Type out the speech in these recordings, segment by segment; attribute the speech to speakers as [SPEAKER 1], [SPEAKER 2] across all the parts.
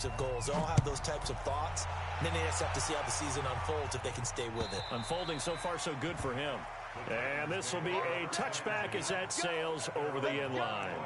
[SPEAKER 1] of goals. They all have those types of thoughts. And then they just have to see how the season unfolds if they can stay with it.
[SPEAKER 2] Unfolding so far so good for him. And this will be a touchback as that sails over the end line.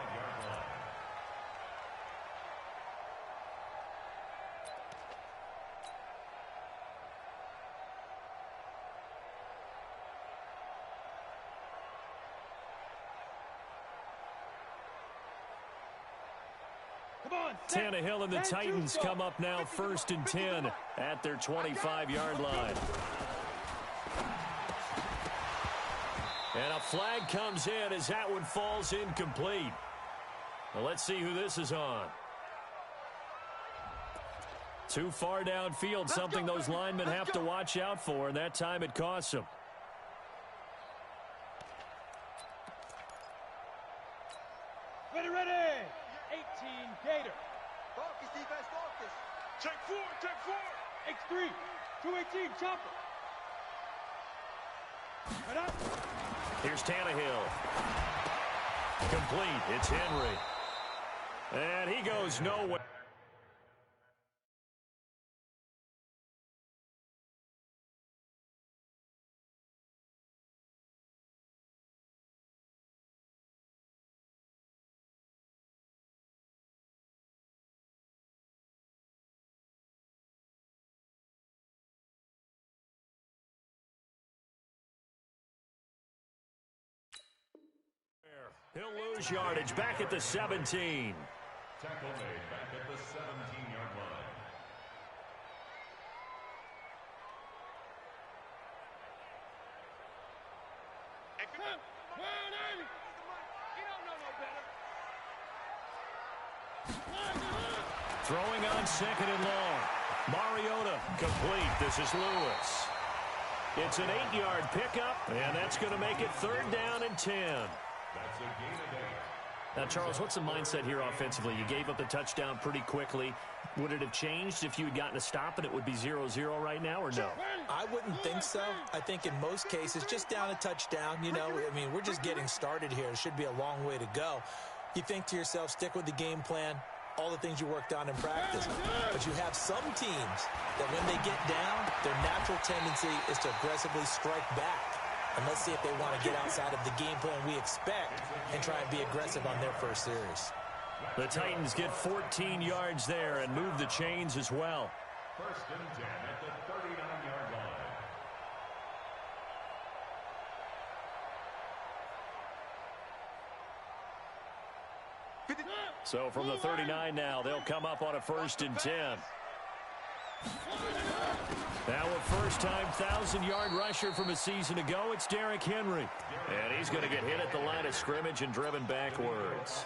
[SPEAKER 2] Tannehill and the Titans come up now 1st and 10 at their 25-yard line. And a flag comes in as that one falls incomplete. Well, let's see who this is on. Too far downfield, something those linemen have to watch out for, and that time it costs them.
[SPEAKER 3] Ready. 18, Gator.
[SPEAKER 4] Focus, defense, focus.
[SPEAKER 3] Check 4. X3, 218, chopper. Right up.
[SPEAKER 2] Here's Tannehill. Complete. It's Henry. And he goes nowhere. He'll lose yardage back at the 17.
[SPEAKER 5] Tackle made back at the 17-yard line.
[SPEAKER 2] Throwing on 2nd and long. Mariota complete. This is Lewis. It's an 8-yard pickup, and that's going to make it 3rd down and 10.
[SPEAKER 5] That's a gain of 8.
[SPEAKER 2] Now, Charles, what's the mindset here offensively? You gave up the touchdown pretty quickly. Would it have changed if you had gotten a stop and it would be 0-0 right now, or no?
[SPEAKER 1] I wouldn't think so. I think in most cases, just down a touchdown, you know, I mean, we're just getting started here. It should be a long way to go. You think to yourself, stick with the game plan, all the things you worked on in practice. But you have some teams that when they get down, their natural tendency is to aggressively strike back. And let's see if they want to get outside of the game plan we expect and try and be aggressive on their first series.
[SPEAKER 2] The Titans get 14 yards there and move the chains as well.
[SPEAKER 5] 1st and 10 at the 39-yard line.
[SPEAKER 2] So from the 39 now, they'll come up on a 1st and 10. Now a first-time 1,000-yard rusher from a season ago, it's Derrick Henry. And he's going to get hit at the line of scrimmage and driven backwards.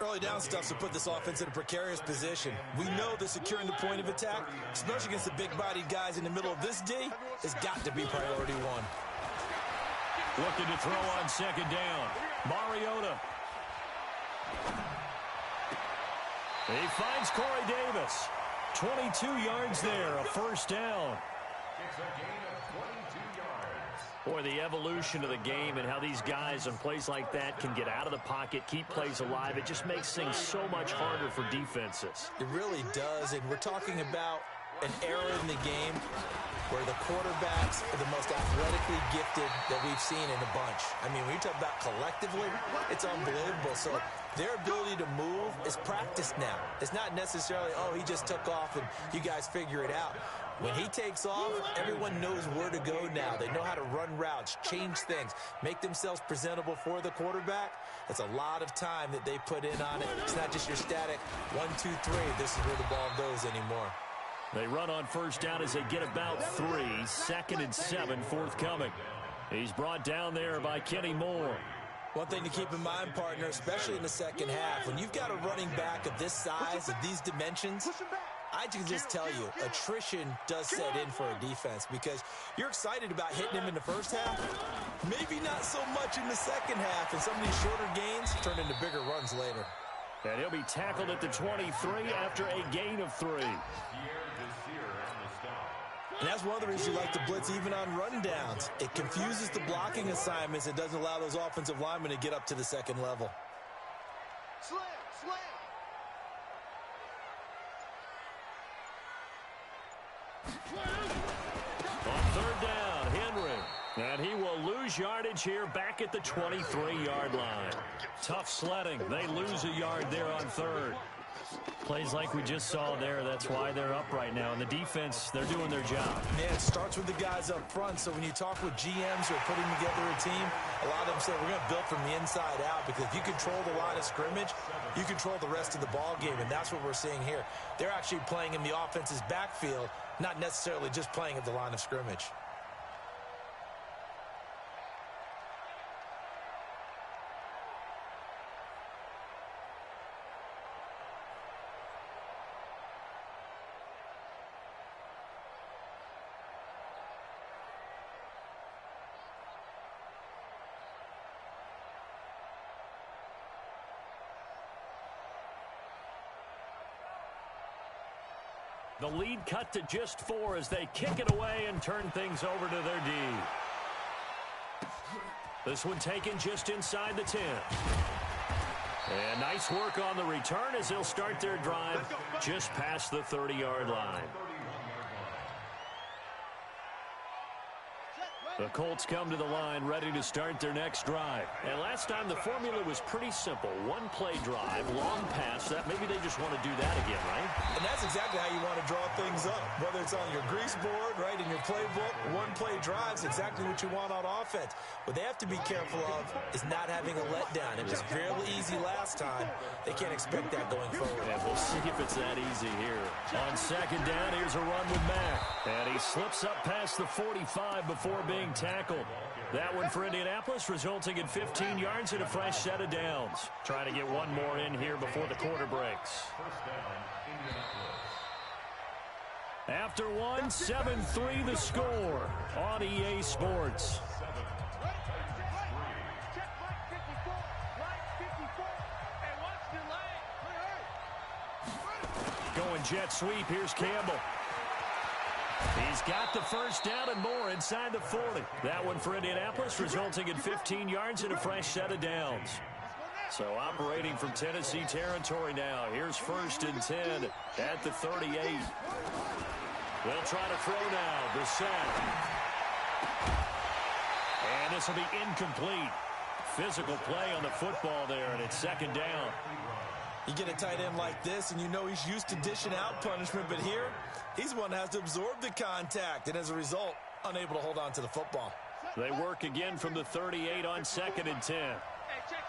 [SPEAKER 1] Early down stuff to put this offense in a precarious position. We know that securing the point of attack, especially against the big-bodied guys in the middle of this D, has got to be priority one.
[SPEAKER 2] Looking to throw on 2nd down. Mariota. He finds Corey Davis. 22 yards there, a 1st down.
[SPEAKER 5] It's a gain of 22 yards.
[SPEAKER 2] Boy, the evolution of the game and how these guys on plays like that can get out of the pocket, keep plays alive, it just makes things so much harder for defenses.
[SPEAKER 1] It really does, and we're talking about an era in the game where the quarterbacks are the most athletically gifted that we've seen in a bunch. I mean, when you talk about collectively, it's unbelievable. So their ability to move is practiced now. It's not necessarily, oh, he just took off and you guys figure it out. When he takes off, everyone knows where to go now. They know how to run routes, change things, make themselves presentable for the quarterback. That's a lot of time that they put in on it. It's not just your static 1, 2, 3. This is where the ball goes anymore.
[SPEAKER 2] They run on 1st down as they get about 3. 2nd and 7 forthcoming. He's brought down there by Kenny Moore.
[SPEAKER 1] One thing to keep in mind, partner, especially in the second half, when you've got a running back of this size, of these dimensions, I can just tell you, attrition does set in for a defense because you're excited about hitting him in the first half. Maybe not so much in the second half, and some of these shorter gains turn into bigger runs later.
[SPEAKER 2] And he'll be tackled at the 23 after a gain of 3.
[SPEAKER 1] And that's one of the reasons you like to blitz even on rundowns. It confuses the blocking assignments. It doesn't allow those offensive linemen to get up to the second level.
[SPEAKER 4] Slam.
[SPEAKER 2] On third down, Henry. And he will lose yardage here back at the 23-yard line. Tough sledding. They lose a yard there on third.
[SPEAKER 6] Plays like we just saw there, that's why they're up right now. And the defense, they're doing their job.
[SPEAKER 1] Man, it starts with the guys up front. So when you talk with GMs who are putting together a team, a lot of them say we're going to build from the inside out, because if you control the line of scrimmage, you control the rest of the ball game, and that's what we're seeing here. They're actually playing in the offense's backfield, not necessarily just playing at the line of scrimmage.
[SPEAKER 2] The lead cut to just 4 as they kick it away and turn things over to their D. This one taken just inside the 10. And nice work on the return as they'll start their drive just past the 30-yard line. The Colts come to the line ready to start their next drive. And last time the formula was pretty simple. One-play drive, long pass. That maybe they just want to do that again, right?
[SPEAKER 1] And that's exactly how you want to draw things up. Whether it's on your grease board, right, in your playbook, one-play drives, exactly what you want on offense. What they have to be careful of is not having a letdown. It was fairly easy last time. They can't expect that going forward.
[SPEAKER 2] And we'll see if it's that easy here. On second down, here's a run with Mack. And he slips up past the 45 before being tackled. That one for Indianapolis, resulting in 15 yards and a fresh set of downs. Trying to get one more in here before the quarter breaks. After one, 7-3 the score on EA Sports. Going jet sweep, here's Campbell. He's got the first down and more inside the 40. That one for Indianapolis, resulting in 15 yards and a fresh set of downs. So operating from Tennessee territory now. Here's 1st and 10 at the 38. They'll try to throw now. Brissett. And this will be incomplete. Physical play on the football there, and it's second down.
[SPEAKER 1] You get a tight end like this, and you know he's used to dishing out punishment, but here, he's one that has to absorb the contact, and as a result, unable to hold on to the football.
[SPEAKER 2] They work again from the 38 on 2nd and 10.
[SPEAKER 3] Hey, check.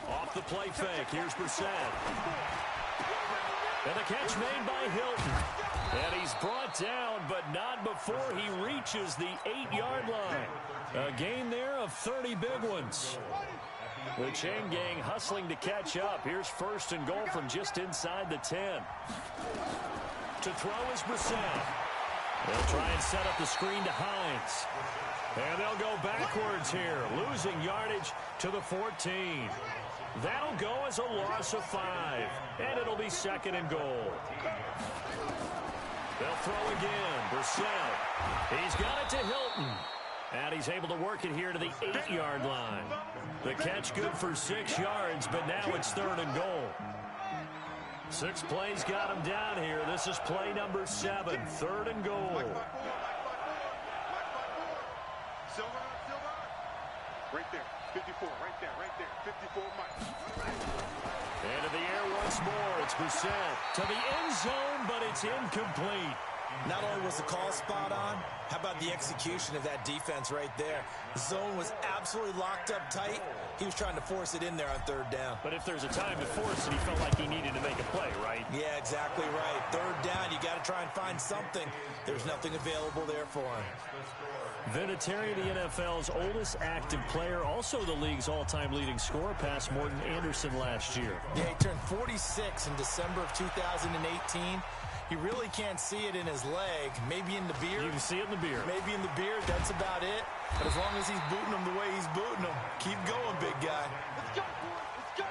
[SPEAKER 2] Off the play fake, here's Brissett. And the catch made by Hilton. And he's brought down, but not before he reaches the 8-yard line. A gain there of 30 big ones. The chain gang hustling to catch up. Here's 1st and goal from just inside the 10. To throw is Brissett. They'll try and set up the screen to Hines. And they'll go backwards here, losing yardage to the 14. That'll go as a loss of 5, and it'll be 2nd and goal. They'll throw again. Brissett. He's got it to Hilton. And he's able to work it here to the 8-yard line. The catch good for 6 yards, but now it's 3rd and goal. 6 plays got him down here. This is play number 7, 3rd and goal.
[SPEAKER 3] Silver. Right there. 54, right there. 54, Mike.
[SPEAKER 2] Into the air once more. It's Brissett to the end zone, but it's incomplete.
[SPEAKER 1] Not only was the call spot on, how about the execution of that defense right there? The zone was absolutely locked up tight. He was trying to force it in there on 3rd down.
[SPEAKER 2] But if there's a time to force it, he felt like he needed to make a play, right?
[SPEAKER 1] Yeah, exactly right. 3rd down, you got to try and find something. There's nothing available there for him.
[SPEAKER 2] Vinatieri, the NFL's oldest active player, also the league's all-time leading scorer, past Morton Anderson last year.
[SPEAKER 1] Yeah, he turned 46 in December of 2018. He really can't see it in his leg, maybe in the beard.
[SPEAKER 2] You can see it in the beard.
[SPEAKER 1] Maybe in the beard, that's about it. But as long as he's booting him the way he's booting him, keep going, big guy.
[SPEAKER 3] Let's go, boys. Let's go.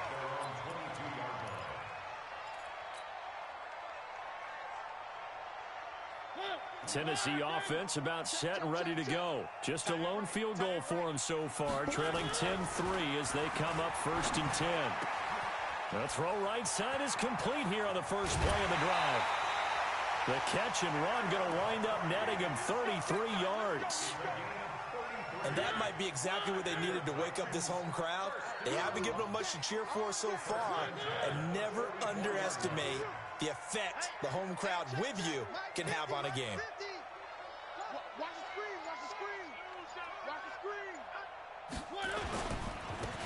[SPEAKER 2] Tennessee offense about set and ready to go. Just a lone field goal for them so far, trailing 10-3 as they come up 1st and 10. The throw right side is complete here on the first play of the drive. The catch and run going to wind up netting him 33 yards.
[SPEAKER 1] And that might be exactly what they needed to wake up this home crowd. They haven't given them much to cheer for so far, and never underestimate the effect the home crowd with you can have on a game.
[SPEAKER 3] Watch the screen, watch the screen. Watch the screen.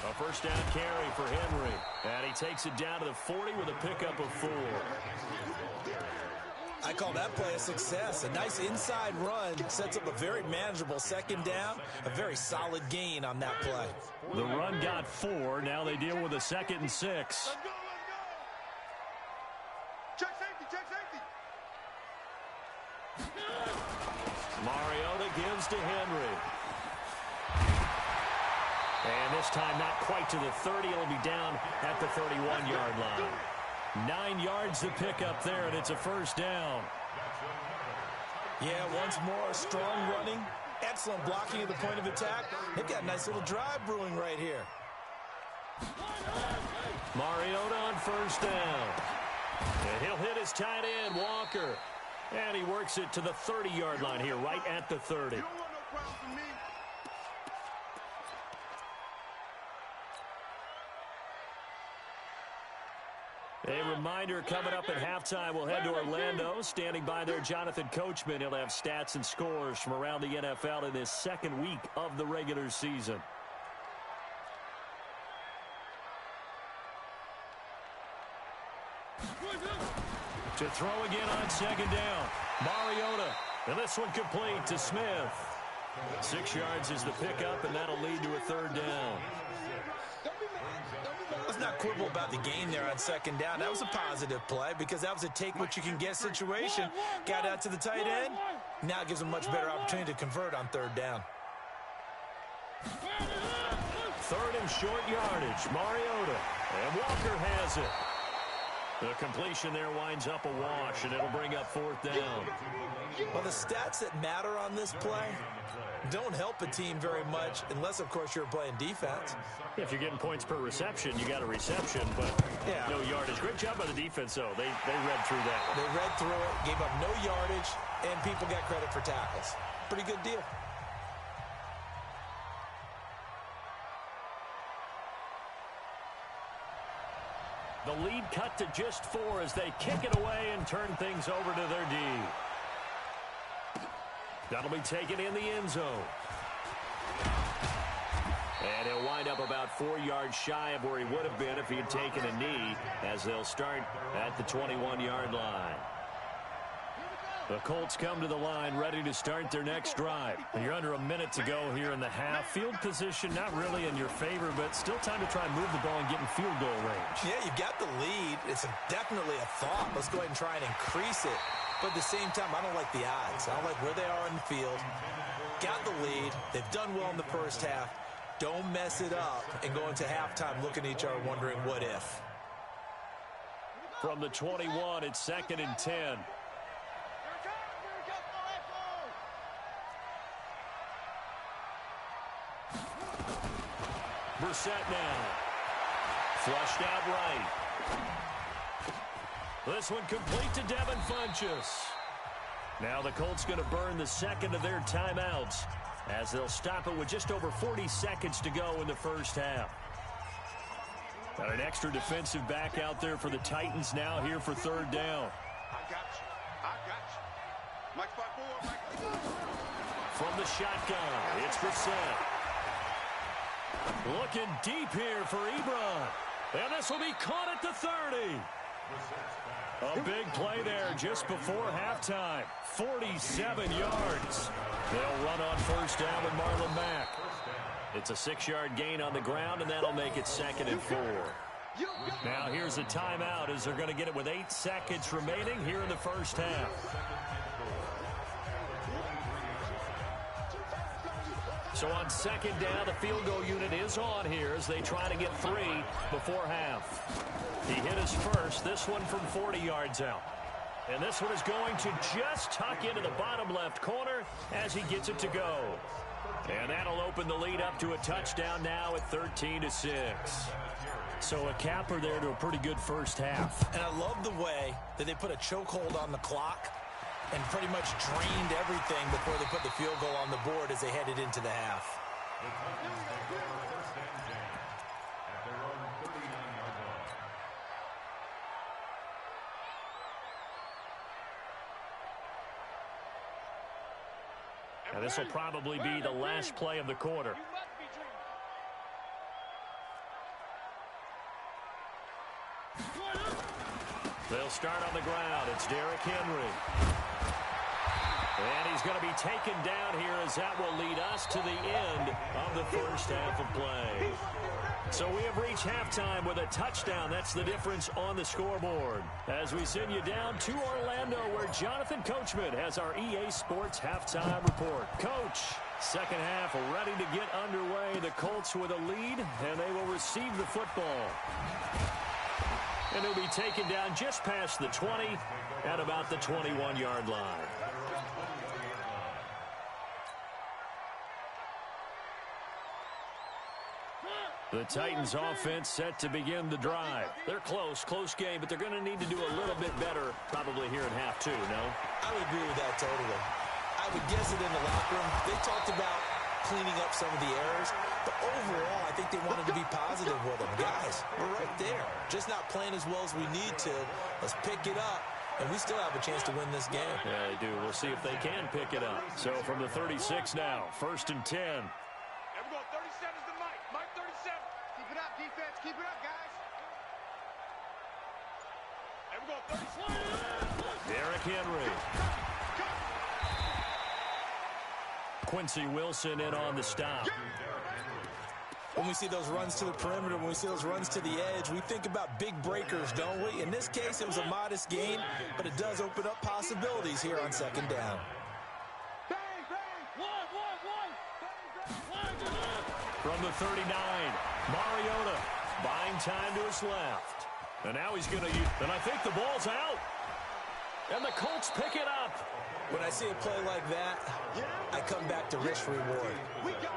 [SPEAKER 2] A first down carry for Henry. And he takes it down to the 40 with a pickup of 4.
[SPEAKER 1] I call that play a success. A nice inside run sets up a very manageable second down. A very solid gain on that play.
[SPEAKER 2] The run got 4. Now they deal with a 2nd and 6.
[SPEAKER 3] Let's go. Check safety, check safety.
[SPEAKER 2] Mariota gives to Henry. And this time not quite to the 30. It'll be down at the 31-yard line. 9 yards to pick up there, and it's a first down.
[SPEAKER 1] Yeah, once more, strong running, excellent blocking at the point of attack. They've got a nice little drive brewing right here.
[SPEAKER 2] Mariota on first down. And he'll hit his tight end, Walker. And he works it to the 30-yard line here, right at the 30.
[SPEAKER 3] You don't want no problems with me.
[SPEAKER 2] A reminder coming up at halftime, we'll head to Orlando. Standing by there, Jonathan Coachman. He'll have stats and scores from around the NFL in this second week of the regular season. To throw again on second down. Mariota. And this one complete to Smith. 6 yards is the pickup, and that'll lead to a third down.
[SPEAKER 1] Let's not quibble about the gain there on second down. That was a positive play because that was a take-what-you-can-get situation. Got out to the tight end. Now it gives them a much better opportunity to convert on third down.
[SPEAKER 2] 3rd and short yardage. Mariota. And Walker has it. The completion there winds up a wash, and it'll bring up 4th down.
[SPEAKER 1] Well, the stats that matter on this play don't help a team very much unless, of course, you're playing defense.
[SPEAKER 2] If you're getting points per reception, you got a reception, but no yardage. Great job by the defense, though. They read through that one.
[SPEAKER 1] They read through it, gave up no yardage, and people got credit for tackles. Pretty good deal.
[SPEAKER 2] The lead cut to just 4 as they kick it away and turn things over to their D. That'll be taken in the end zone. And he'll wind up about 4 yards shy of where he would have been if he had taken a knee, as they'll start at the 21-yard line. The Colts come to the line ready to start their next drive. You're under a minute to go here in the half. Field position not really in your favor, but still time to try and move the ball and get in field goal range.
[SPEAKER 1] Yeah, you've got the lead. It's definitely a thought. Let's go ahead and try and increase it. But at the same time, I don't like the odds. I don't like where they are in the field. Got the lead. They've done well in the first half. Don't mess it up and go into halftime looking at each other wondering what if.
[SPEAKER 2] From the 21, it's 2nd and 10. Brissett now. Flushed out right. This one complete to Devin Funchess. Now the Colts going to burn the second of their timeouts as they'll stop it with just over 40 seconds to go in the first half. Got an extra defensive back out there for the Titans now here for third down.
[SPEAKER 3] I got you. Mike 5-4, Mike.
[SPEAKER 2] From the shotgun, it's Brissett. Looking deep here for Ebron. And this will be caught at the 30. A big play there just before halftime. 47 yards. They'll run on first down with Marlon Mack. It's a 6-yard gain on the ground, and that'll make it 2nd and 4. Now here's a timeout as they're going to get it with 8 seconds remaining here in the first half. So on second down, the field goal unit is on here as they try to get 3 before half. He hit his first, this one from 40 yards out. And this one is going to just tuck into the bottom left corner as he gets it to go. And that'll open the lead up to a touchdown now at 13-6.
[SPEAKER 6] So a capper there to a pretty good first half.
[SPEAKER 1] And I love the way that they put a chokehold on the clock and pretty much drained everything before they put the field goal on the board as they headed into the half.
[SPEAKER 2] And this will probably be the last play of the quarter. They'll start on the ground. It's Derrick Henry. And he's going to be taken down here as that will lead us to the end of the first half of play. So we have reached halftime with a touchdown. That's the difference on the scoreboard. As we send you down to Orlando, where Jonathan Coachman has our EA Sports halftime report. Coach, second half ready to get underway. The Colts with a lead, and they will receive the football. And he'll be taken down just past the 20 at about the 21-yard line. The Titans offense set to begin the drive. They're close game, but they're going to need to do a little bit better probably here in half two, no?
[SPEAKER 1] I would agree with that totally. I would guess it in the locker room. They talked about cleaning up some of the errors, but overall, I think they wanted to be positive with them. Guys, we're right there. Just not playing as well as we need to. Let's pick it up, and we still have a chance to win this game.
[SPEAKER 2] Yeah, they do. We'll see if they can pick it up. So from the 36 now, 1st and 10.
[SPEAKER 3] And we're going 37 is the Mike. Mike 37.
[SPEAKER 4] Keep it up, defense. Keep it up, guys.
[SPEAKER 3] And we're going 37.
[SPEAKER 2] Derrick Henry. Quincy Wilson in on the stop.
[SPEAKER 1] When we see those runs to the perimeter, when we see those runs to the edge, we think about big breakers, don't we? In this case, it was a modest gain, but it does open up possibilities here on second down.
[SPEAKER 2] From the 39, Mariota buying time to his left. And now he's going to use, and I think the ball's out. And the Colts pick it up.
[SPEAKER 1] When I see a play like that, I come back to risk-reward.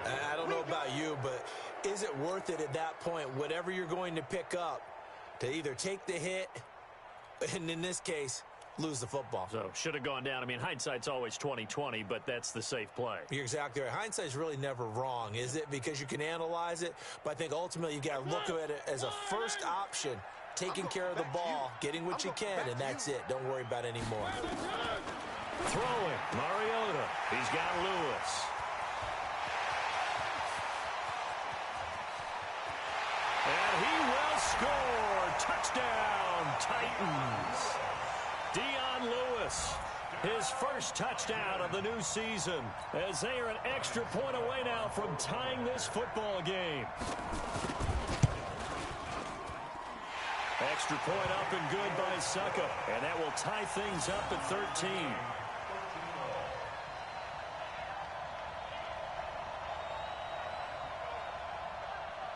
[SPEAKER 1] I don't know about you, but is it worth it at that point, whatever you're going to pick up, to either take the hit, and in this case, lose the football?
[SPEAKER 2] So, should have gone down. I mean, hindsight's always 20/20, but that's the safe play.
[SPEAKER 1] You're exactly right. Hindsight's really never wrong, is it? Because you can analyze it, but I think ultimately you got to look at it as a first option, taking care of the ball, getting what you can, and that's it. Don't worry about any more.
[SPEAKER 2] Throwing, Mariota. He's got Lewis. And he will score. Touchdown, Titans. Dion Lewis, his first touchdown of the new season, as they are an extra point away now from tying this football game. Extra point up and good by Suckup, and that will tie things up at 13.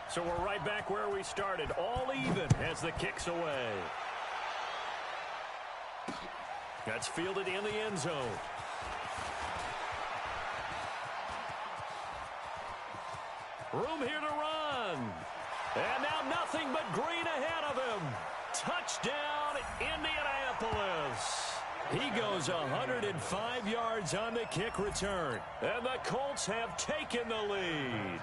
[SPEAKER 2] So we're right back where we started, all even as the kick's away. That's fielded in the end zone. Room here to run. And now nothing but green ahead of him. Touchdown, Indianapolis. He goes 105 yards on the kick return. And the Colts have taken the lead.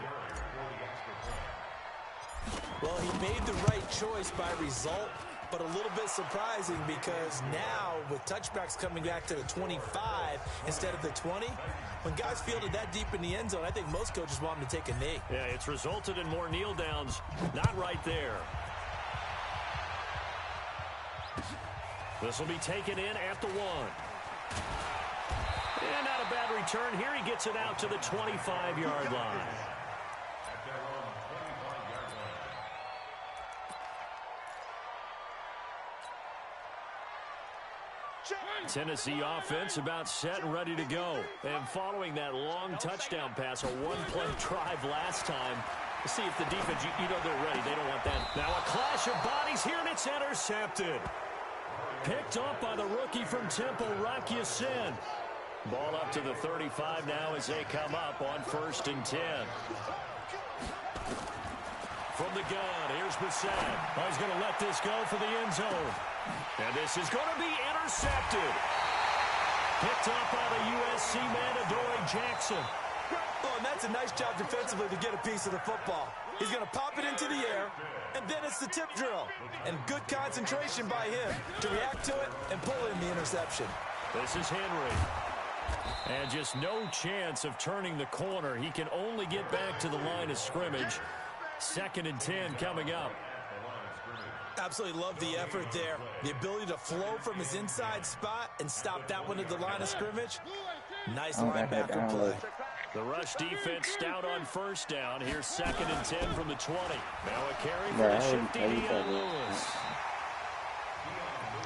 [SPEAKER 1] Well, he made the right choice by result, but a little bit surprising because now with touchbacks coming back to the 25 instead of the 20, when guys fielded that deep in the end zone, I think most coaches want them to take a knee.
[SPEAKER 2] Yeah, it's resulted in more kneel downs. Not right there. This will be taken in at the 1. And not a bad return here. He gets it out to the 25-yard line. Tennessee offense about set and ready to go. And following that long touchdown pass, a one-play drive last time, let's see if the defense, you know they're ready. They don't want that. Now a clash of bodies here, and it's intercepted. Picked off by the rookie from Temple, Rock Ya-Sin. Ball up to the 35 now as they come up on 1st and 10. From the gun, here's Brissett. Oh, he's going to let this go for the end zone. And this is going to be intercepted. Picked up by the USC man, Adoree Jackson.
[SPEAKER 1] Oh, and that's a nice job defensively to get a piece of the football. He's going to pop it into the air, and then it's the tip drill. And good concentration by him to react to it and pull in the interception.
[SPEAKER 2] This is Henry. And just no chance of turning the corner. He can only get back to the line of scrimmage. 2nd and 10 coming up.
[SPEAKER 1] Absolutely love the effort there. The ability to flow from his inside spot and stop that one at the line of scrimmage. Nice linebacker play.
[SPEAKER 2] The rush defense stout on 1st down. Here's 2nd and 10 from the 20. Now a carry for the shifty Dion Lewis.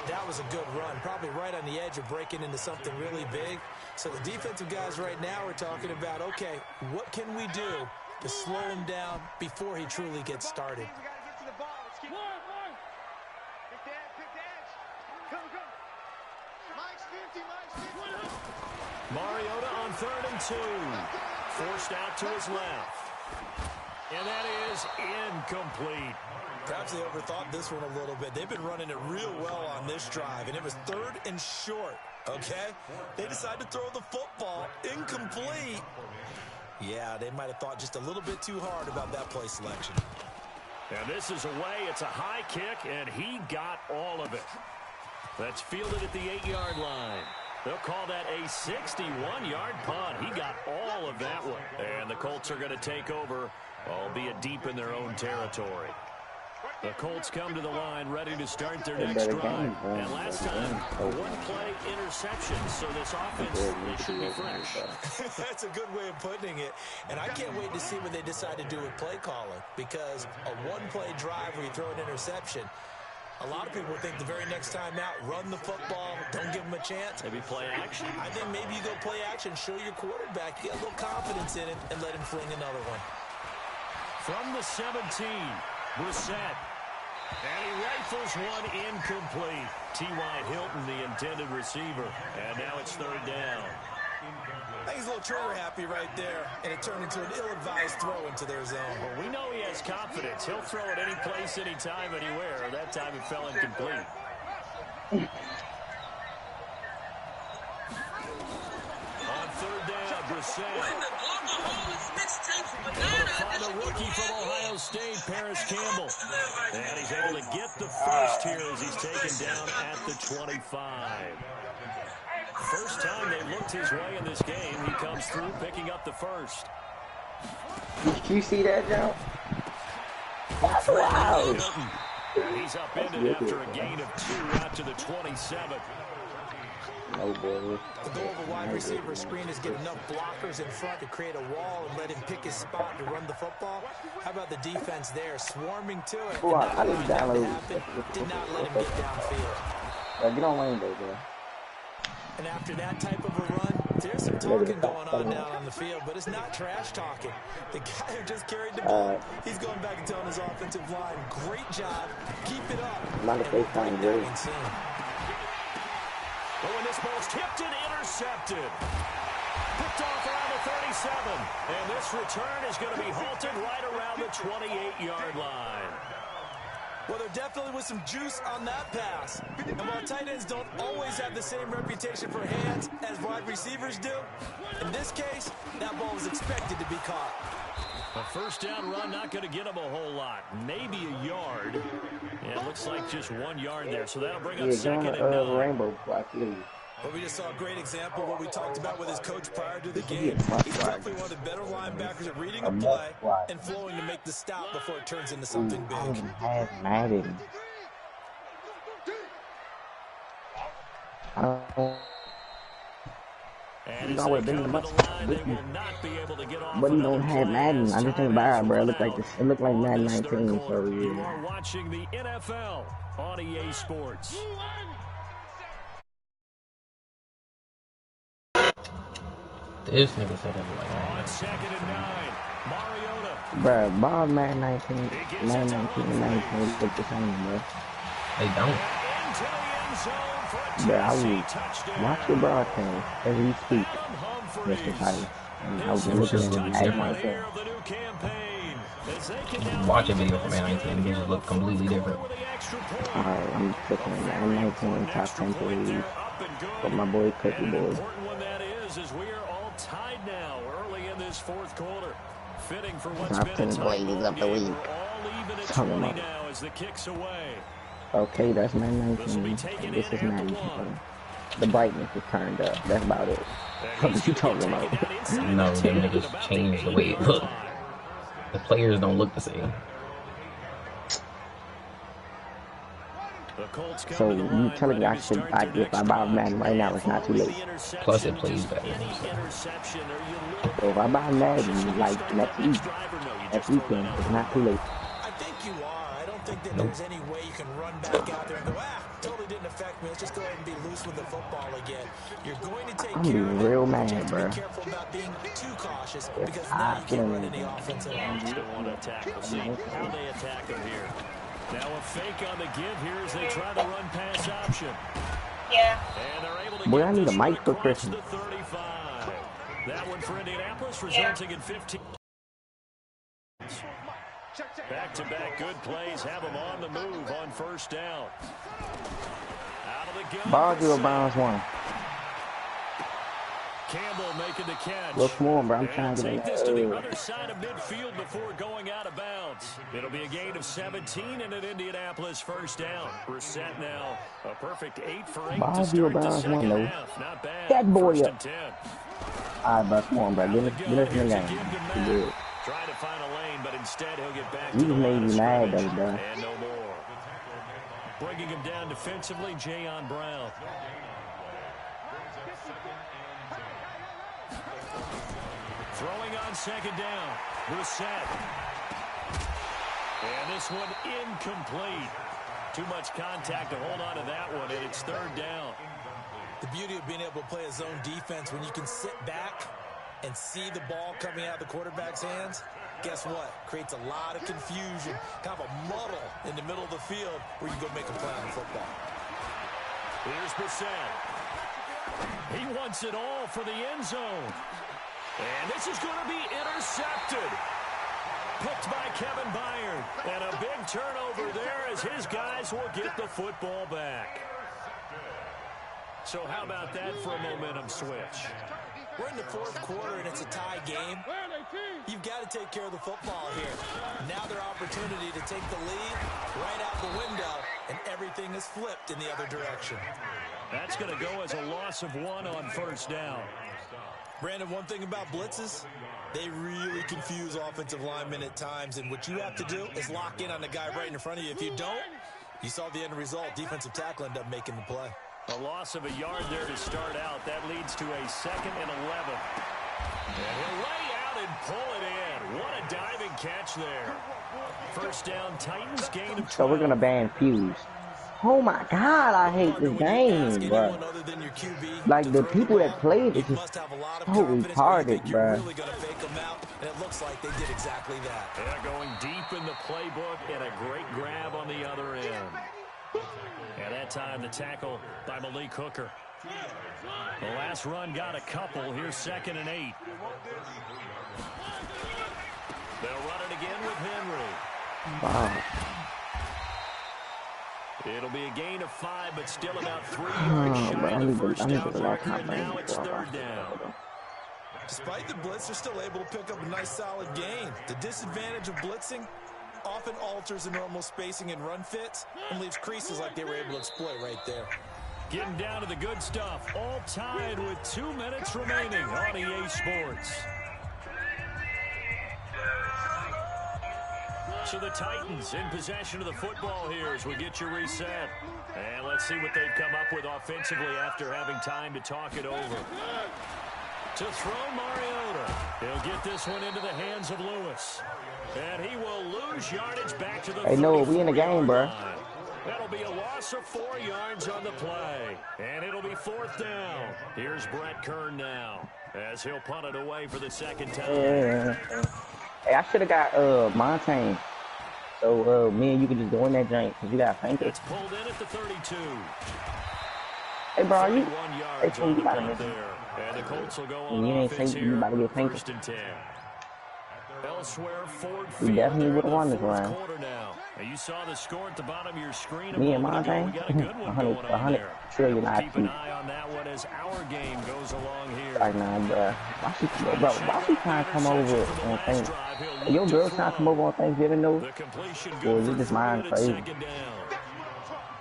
[SPEAKER 1] That was a good run, probably right on the edge of breaking into something really big. So the defensive guys right now are talking about, okay, what can we do to slow him down before he truly gets started?
[SPEAKER 2] Mariota on 3rd and 2. Forced out to his left. And that is incomplete.
[SPEAKER 1] Perhaps they overthought this one a little bit. They've been running it real well on this drive, and it was 3rd and short, okay? They decided to throw the football incomplete. Yeah, they might have thought just a little bit too hard about that play selection.
[SPEAKER 2] And this is away. It's a high kick, and he got all of it. That's fielded at the 8-yard line. They'll call that a 61-yard punt. He got all of that one. And the Colts are going to take over, albeit deep in their own territory. The Colts come to the line ready to start their next drive. And last time, one-play interception, so this offense, they should be fresh.
[SPEAKER 1] That's a good way of putting it. And I can't wait to see what they decide to do with play calling, because a one-play drive where you throw an interception, a lot of people think the very next time out, run the football, don't give them a chance.
[SPEAKER 2] Maybe play action.
[SPEAKER 1] I think maybe you go play action, show your quarterback, you get a little confidence in him, and let him fling another one.
[SPEAKER 2] From the 17, Brissett. And he rifles one incomplete. T.Y. Hilton, the intended receiver. And now it's 3rd down.
[SPEAKER 1] I think he's a little trigger happy right there, and it turned into an ill-advised throw into their zone.
[SPEAKER 2] Well, we know he has confidence. He'll throw it any place, anytime, anywhere. That time it fell incomplete. On 3rd down, Brissett. Find a rookie from Ohio State, Paris Campbell. And he's able to get the first here as he's taken down at the 25. First time they looked his way in this game, he comes through picking up the first.
[SPEAKER 7] Did you see that, Joe?
[SPEAKER 2] Wow. He's upended after a gain of 2 out to the 27.
[SPEAKER 7] No, boy.
[SPEAKER 1] The goal of a wide receiver screen is get enough blockers in front to create a wall and let him pick his spot to run the football. How about the defense there, swarming to it?
[SPEAKER 7] Boy, I didn't download.
[SPEAKER 1] Did not let him get downfield.
[SPEAKER 7] Get on lane, though, bro.
[SPEAKER 1] And after that type of a run, there's some talking going on down on the field, but it's not trash talking. The guy who just carried the ball, he's going back and telling his offensive line, great job, keep it up.
[SPEAKER 7] Not a fake time, really.
[SPEAKER 2] But when this ball's tipped and intercepted. Picked off around the 37. And this return is going to be halted right around the 28-yard line.
[SPEAKER 1] Well, there definitely was some juice on that pass. And while tight ends don't always have the same reputation for hands as wide receivers do, in this case, that ball was expected to be caught.
[SPEAKER 2] A first down run, not going to get him a whole lot. Maybe a yard. Yeah, it looks like just 1 yard there, so that'll bring up 2nd and 9.
[SPEAKER 7] Rainbow block,
[SPEAKER 1] Well, we just saw a great example of what we talked about with his coach prior to the game. He's definitely one of the better linebackers at reading a play and flowing to make the stop before it turns into something big.
[SPEAKER 7] Madden.
[SPEAKER 2] And
[SPEAKER 7] you know what, been much, but he don't have Madden. I just think about it, bro. It looked like this. It looked like Madden 19. So
[SPEAKER 2] you are watching the NFL on EA Sports.
[SPEAKER 7] This nigga said that like
[SPEAKER 2] on 2nd and 9, Mariota.
[SPEAKER 7] Bro, Bob Madden 19, Madden 19 and 19 look the same, bro. They don't.
[SPEAKER 2] Into the
[SPEAKER 7] But I will watch the broadcast as we speak. Mr. Tyler. I was just looking at him as myself.
[SPEAKER 8] Watch a video from A19, it just look completely different.
[SPEAKER 7] Alright, I'm clicking on A19 top 10 plays with my boy Cookie Boy.
[SPEAKER 2] Important one that is we are all tied now early in this fourth quarter. Fitting for what's
[SPEAKER 7] Top
[SPEAKER 2] been
[SPEAKER 7] 10
[SPEAKER 2] a
[SPEAKER 7] plays
[SPEAKER 2] tight
[SPEAKER 7] of the
[SPEAKER 2] game.
[SPEAKER 7] week.
[SPEAKER 2] We're all even at
[SPEAKER 7] Talking
[SPEAKER 2] 20
[SPEAKER 7] about.
[SPEAKER 2] now as the kick's away.
[SPEAKER 7] Okay, that's my 19. This is not the brightness is turned up. That's about it. What you talking about?
[SPEAKER 8] No, them niggas changed the way it looked. The players don't look the same.
[SPEAKER 7] So you telling me if I buy Madden right now, it's not too late.
[SPEAKER 8] Plus it plays better.
[SPEAKER 7] So if I buy Madden like next weekend, it's not too late.
[SPEAKER 1] I think you are. I don't think that there's any way you can run back out there and go, totally didn't affect me. Let's just go ahead and be loose with the football again. You're going to take
[SPEAKER 7] I'm
[SPEAKER 1] care
[SPEAKER 7] being
[SPEAKER 1] of it.
[SPEAKER 7] real mad,
[SPEAKER 1] Just
[SPEAKER 7] bro.
[SPEAKER 1] be careful about being too cautious
[SPEAKER 7] If
[SPEAKER 1] because
[SPEAKER 7] I
[SPEAKER 1] now you
[SPEAKER 7] feel
[SPEAKER 1] can't run
[SPEAKER 7] it.
[SPEAKER 1] any offensive line.
[SPEAKER 2] Still want to attack. We'll see how they attack him here. Now a fake on the give here as they try the run pass option.
[SPEAKER 9] Yeah.
[SPEAKER 2] And they're able to
[SPEAKER 7] Boy,
[SPEAKER 2] get
[SPEAKER 7] I need a
[SPEAKER 2] this
[SPEAKER 7] mic
[SPEAKER 2] one
[SPEAKER 7] for
[SPEAKER 2] across
[SPEAKER 7] Christmas.
[SPEAKER 2] the 35. That one for Indianapolis resulting in 15. Back-to-back good plays have them on the move on first down. Out of the gun.
[SPEAKER 7] Ballsy or Browns one.
[SPEAKER 2] Campbell making the catch.
[SPEAKER 7] Look, come on, bro. I'm trying to
[SPEAKER 2] Take
[SPEAKER 7] get
[SPEAKER 2] this to the other side of midfield before going out of bounds. It'll be a gain of 17 and an Indianapolis first down. Brissett now a perfect 8 for 8 to
[SPEAKER 7] Ballsy or
[SPEAKER 2] start the
[SPEAKER 7] Browns
[SPEAKER 2] second
[SPEAKER 7] one, though.
[SPEAKER 2] half. Not bad.
[SPEAKER 7] That boy
[SPEAKER 2] First
[SPEAKER 7] up.
[SPEAKER 2] and 10.
[SPEAKER 7] Alright, bro. Come on, bro. Get us in the game. You good.
[SPEAKER 2] Trying to find a lane, but instead he'll get back
[SPEAKER 7] You
[SPEAKER 2] to the
[SPEAKER 7] just made
[SPEAKER 2] line of
[SPEAKER 7] me mad,
[SPEAKER 2] scrimmage.
[SPEAKER 7] though, bro.
[SPEAKER 2] And no more. Bringing him down defensively, Jayon Brown. Throwing on second down. Brissett. And this one incomplete. Too much contact to hold on to that one, and it's third down.
[SPEAKER 1] The beauty of being able to play a zone defense when you can sit back and see the ball coming out of the quarterback's hands, guess what? Creates a lot of confusion, kind of a muddle in the middle of the field where you go make a play on the football.
[SPEAKER 2] Here's Brissett. He wants it all for the end zone. And this is going to be intercepted. Picked by Kevin Byard. And a big turnover there as his guys will get the football back. So how about that for a momentum switch?
[SPEAKER 1] We're in the fourth quarter and it's a tie game. You've got to take care of the football here. Now their opportunity to take the lead right out the window, and everything is flipped in the other direction.
[SPEAKER 2] That's going to go as a loss of 1 on first down.
[SPEAKER 1] Brandon, one thing about blitzes, they really confuse offensive linemen at times, and what you have to do is lock in on the guy right in front of you. If you don't, you saw the end result. Defensive tackle ended up making the play.
[SPEAKER 2] A loss of a yard there to start out. That leads to a 2nd and 11. And he'll lay out and pull it in. What a diving catch there. First down, Titans gain of 12.
[SPEAKER 7] So we're going to ban Fuse. Oh my God, I hate this game, bro. Like, the people that played it just so retarded, bro.
[SPEAKER 1] Really going to fake them out, and it looks like they did exactly that.
[SPEAKER 2] They're going deep in the playbook and a great grab on the other end. And that time, the tackle by Malik Hooker. The last run got a couple. Here's 2nd and 8. They'll run it again with Henry.
[SPEAKER 7] Wow.
[SPEAKER 2] It'll be a gain of 5, but still about 3 yards shy of the first down marker, and now it's third down.
[SPEAKER 1] Despite the blitz, they're still able to pick up a nice, solid gain. The disadvantage of blitzing often alters the normal spacing and run fits and leaves creases like they were able to exploit right there.
[SPEAKER 2] Getting down to the good stuff, all tied with 2 minutes remaining on EA Sports. So the Titans in possession of the football here as we get you reset. And let's see what they've come up with offensively after having time to talk it over. To throw Mariota. He'll get this one into the hands of Lewis. And he will lose yardage back to the
[SPEAKER 7] Hey, Noah, we in the game, bro.
[SPEAKER 2] line. That'll be a loss of 4 yards on the play. And it'll be 4th down. Here's Brett Kern now as he'll punt it away for the 2nd time.
[SPEAKER 7] Yeah. Hey, I should have got Montaigne. So me and you can just go in that joint because you got Frank.
[SPEAKER 2] It's pulled in at the 32.
[SPEAKER 7] Hey, bro, you.
[SPEAKER 2] 31 yards
[SPEAKER 7] Hey,
[SPEAKER 2] on
[SPEAKER 7] you
[SPEAKER 2] the
[SPEAKER 7] about to
[SPEAKER 2] punt
[SPEAKER 7] miss.
[SPEAKER 2] there. And the Colts will go
[SPEAKER 7] You
[SPEAKER 2] on
[SPEAKER 7] ain't
[SPEAKER 2] offense
[SPEAKER 7] say
[SPEAKER 2] here.
[SPEAKER 7] you about to get fainted.
[SPEAKER 2] 1st and 10. Elsewhere, Ford
[SPEAKER 7] We
[SPEAKER 2] Field.
[SPEAKER 7] definitely
[SPEAKER 2] They're
[SPEAKER 7] would
[SPEAKER 2] in
[SPEAKER 7] have
[SPEAKER 2] the
[SPEAKER 7] won this
[SPEAKER 2] 4th
[SPEAKER 7] round.
[SPEAKER 2] quarter now. And you saw the score at the bottom of your screen a
[SPEAKER 7] Me and
[SPEAKER 2] moment
[SPEAKER 7] my
[SPEAKER 2] ago.
[SPEAKER 7] thing,
[SPEAKER 2] We got a good one
[SPEAKER 7] 100
[SPEAKER 2] going on there.
[SPEAKER 7] trillion
[SPEAKER 2] We'll keep an
[SPEAKER 7] IQ.
[SPEAKER 2] eye on that one as our game goes along here.
[SPEAKER 7] Like, nah, bro. Why she trying to come over on Thanksgiving? Your girl trying to come over on Thanksgiving, though? Or is it just mine crazy?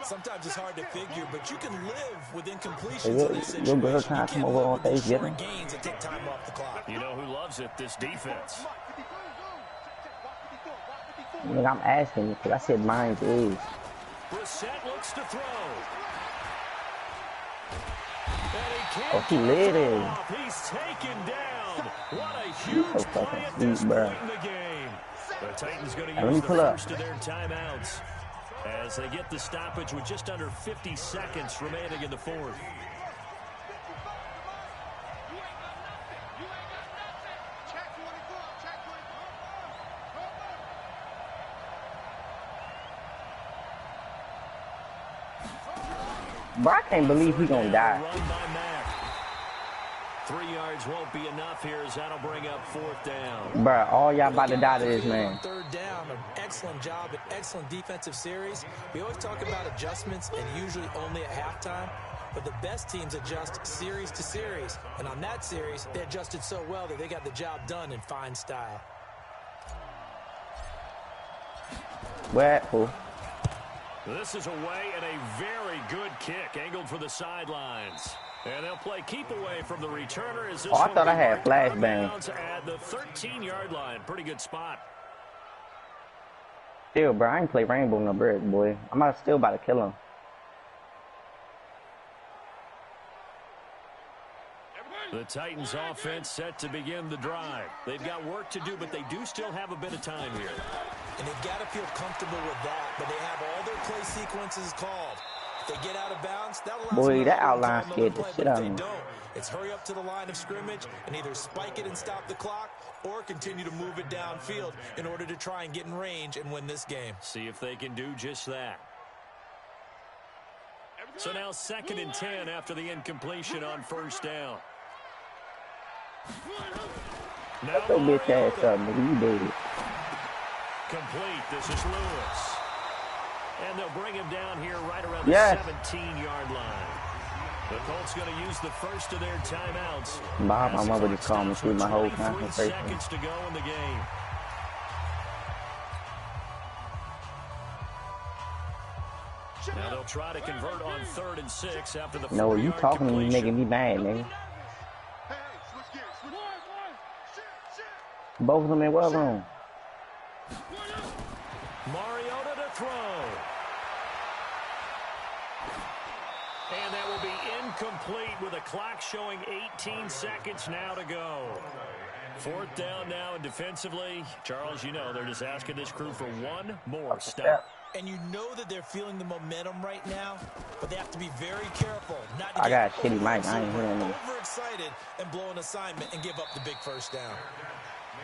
[SPEAKER 1] Sometimes it's hard to figure, but you can live with incompletions in this situation.
[SPEAKER 7] Your girl trying to come over on Thanksgiving?
[SPEAKER 1] Gains and take time off the clock.
[SPEAKER 2] You know who loves it? This defense.
[SPEAKER 7] Nigga, I'm asking because I said mine is.
[SPEAKER 2] Brissett looks to throw.
[SPEAKER 7] Oh, he lit it.
[SPEAKER 2] He's taken down. What a huge play at this point in the game. The Titans going to use the first of their timeouts as they get the stoppage with just under 50 seconds remaining in the fourth.
[SPEAKER 7] Bro, I can't believe he gonna die.
[SPEAKER 2] 3 yards won't be enough here as that'll bring up 4th down.
[SPEAKER 7] Bro, all y'all about to die to this man.
[SPEAKER 1] 3rd down, an excellent job, an excellent defensive series. We always talk about adjustments and usually only at halftime, but the best teams adjust series to series. And on that series, they adjusted so well that they got the job done in fine style.
[SPEAKER 7] Where at, fool?
[SPEAKER 2] This is away and a very good kick angled for the sidelines. And they'll play keep away from the returner. As this
[SPEAKER 7] I thought I had flashbang.
[SPEAKER 2] At the 13-yard line. Pretty good spot.
[SPEAKER 7] Still, bro, I ain't play Rainbow no bird, boy. I'm still about to kill him.
[SPEAKER 2] The Titans offense set to begin the drive. They've got work to do, but they do still have a bit of time here.
[SPEAKER 1] And they've got to feel comfortable with that, but they have all their play sequences called. If they get out of bounds, that allows
[SPEAKER 7] boy, that outline scared the shit out of me.
[SPEAKER 1] It's hurry up to the line of scrimmage and either spike it and stop the clock or continue to move it downfield in order to try and get in range and win this game.
[SPEAKER 2] See if they can do just that. So now 2nd and 10 after the incompletion on 1st down.
[SPEAKER 7] That's your bitch ass up, nigga. You did it.
[SPEAKER 2] Complete. This is Lewis. And they'll bring him down here right around the 17-yard line. The Colts going to use the first of their timeouts.
[SPEAKER 7] Bob, my mother just called me through my whole concentration.
[SPEAKER 2] 3 seconds to go in the game. Now they'll try to convert on 3rd and 6 after the 4-yard
[SPEAKER 7] No, you talking to me making me mad, nigga. Both of them in what room?
[SPEAKER 2] Mariota to throw. And that will be incomplete with a clock showing 18 seconds now to go. 4th down now, and defensively, Charles, you know, they're just asking this crew for one more stop.
[SPEAKER 1] And you know that they're feeling the momentum right now, but they have to be very careful not to
[SPEAKER 7] I got
[SPEAKER 1] get
[SPEAKER 7] shitty mic. I ain't hearing them.
[SPEAKER 1] overexcited and blow an assignment and give up the big 1st down.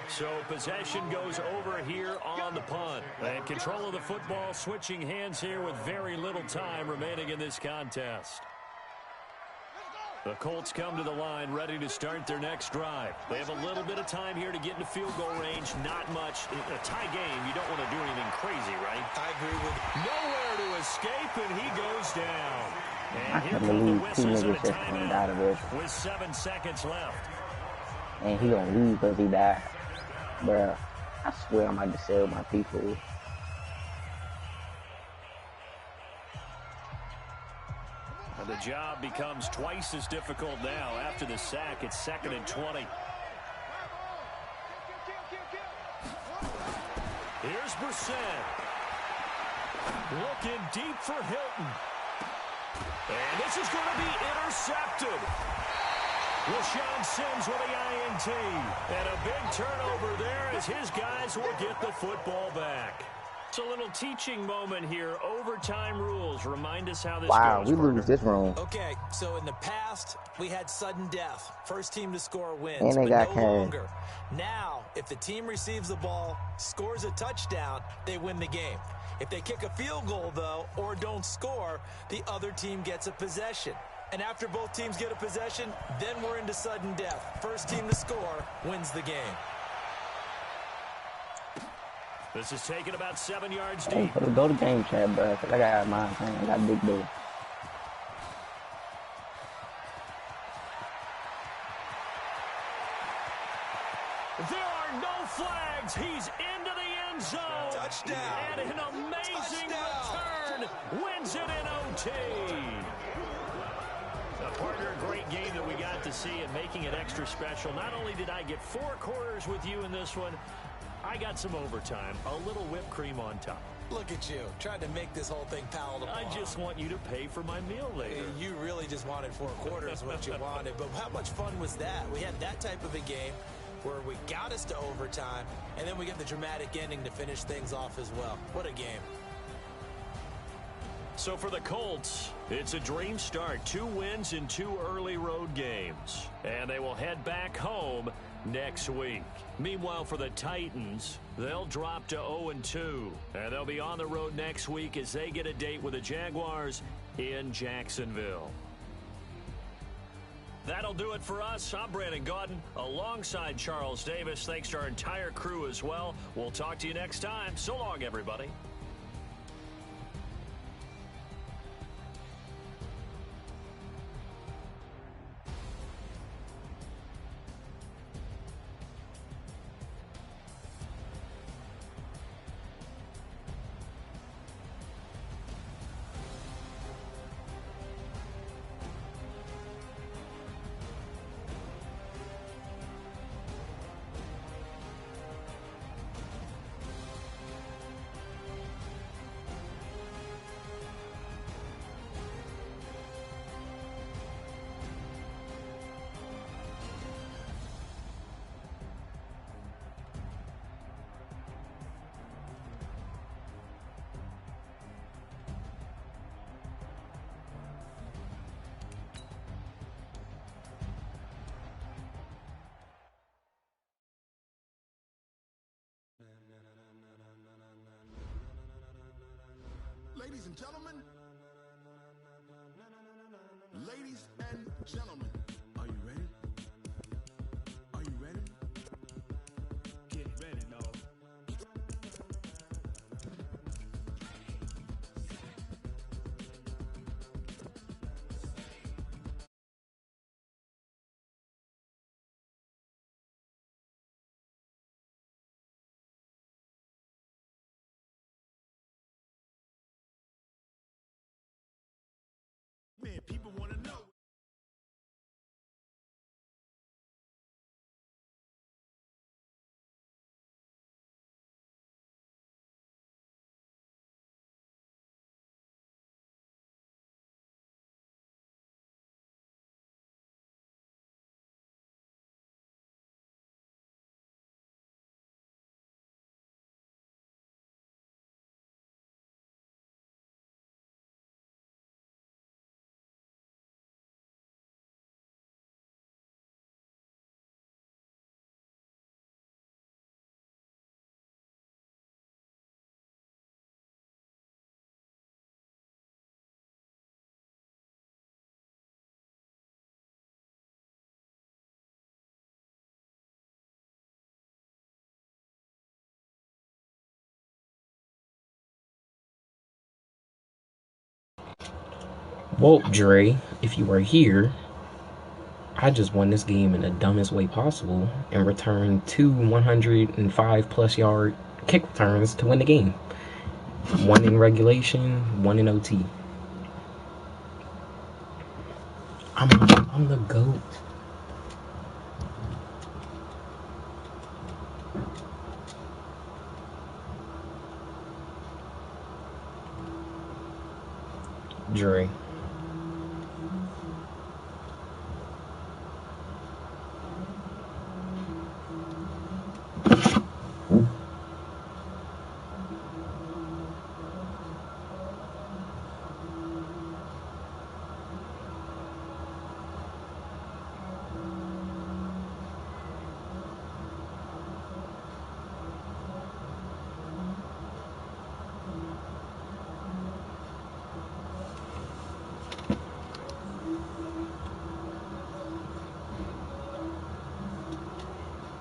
[SPEAKER 2] So possession goes over here on the punt. And control of the football switching hands here with very little time remaining in this contest. The Colts come to the line ready to start their next drive. They have a little bit of time here to get into field goal range. Not much. In a tie game, you don't want to do anything crazy, right?
[SPEAKER 1] I agree with you.
[SPEAKER 2] Nowhere to escape, and he goes down.
[SPEAKER 7] I
[SPEAKER 2] And here
[SPEAKER 7] can't
[SPEAKER 2] come the
[SPEAKER 7] believe 2
[SPEAKER 2] whistles and
[SPEAKER 7] niggas
[SPEAKER 2] a
[SPEAKER 7] just came out of this.
[SPEAKER 2] timeout with 7 seconds left.
[SPEAKER 7] And he gonna leave because he died. Bruh, I swear I'm about to sell my people.
[SPEAKER 2] The job becomes twice as difficult now. After the sack, it's 2nd and 20. Here's Brissett. Looking deep for Hilton. And this is going to be intercepted. LaShawn Sims with the INT. And a big turnover there as his guys will get the football back. It's a little teaching moment here. Overtime rules. Remind us how this goes.
[SPEAKER 7] We lose this round.
[SPEAKER 1] Okay, so in the past, we had sudden death. First team to score wins,
[SPEAKER 7] And they got
[SPEAKER 1] but no longer. Now, if the team receives the ball, scores a touchdown, they win the game. If they kick a field goal, though, or don't score, the other team gets a possession. And after both teams get a possession, then we're into sudden death. First team to score wins the game.
[SPEAKER 2] This is taken about 7 yards deep.
[SPEAKER 7] Go to game chat, bro. I got mine. I got big dude.
[SPEAKER 2] There are no flags. He's into the end zone.
[SPEAKER 1] Touchdown.
[SPEAKER 2] And an amazing return. Wins it in OT. Partner, a great game that we got to see and making it extra special. Not only did I get 4 quarters with you in this one, I got some overtime, a little whipped cream on top.
[SPEAKER 1] Look at you, trying to make this whole thing palatable.
[SPEAKER 2] I just want you to pay for my meal later.
[SPEAKER 1] You really just wanted 4 quarters, what you wanted. But how much fun was that? We had that type of a game where we got us to overtime, and then we get the dramatic ending to finish things off as well. What a game.
[SPEAKER 2] So for the Colts, it's a dream start. 2 wins in 2 early road games. And they will head back home next week. Meanwhile, for the Titans, they'll drop to 0-2. And they'll be on the road next week as they get a date with the Jaguars in Jacksonville. That'll do it for us. I'm Brandon Gaudin alongside Charles Davis. Thanks to our entire crew as well. We'll talk to you next time. So long, everybody.
[SPEAKER 9] Ladies and gentlemen, are you ready? Are you ready? Get ready, dog. Man, people want to know.
[SPEAKER 8] Well, Dre, if you are here, I just won this game in the dumbest way possible and returned 2 105-plus yard kick returns to win the game. 1 in regulation, 1 in OT. I'm the GOAT. Dre.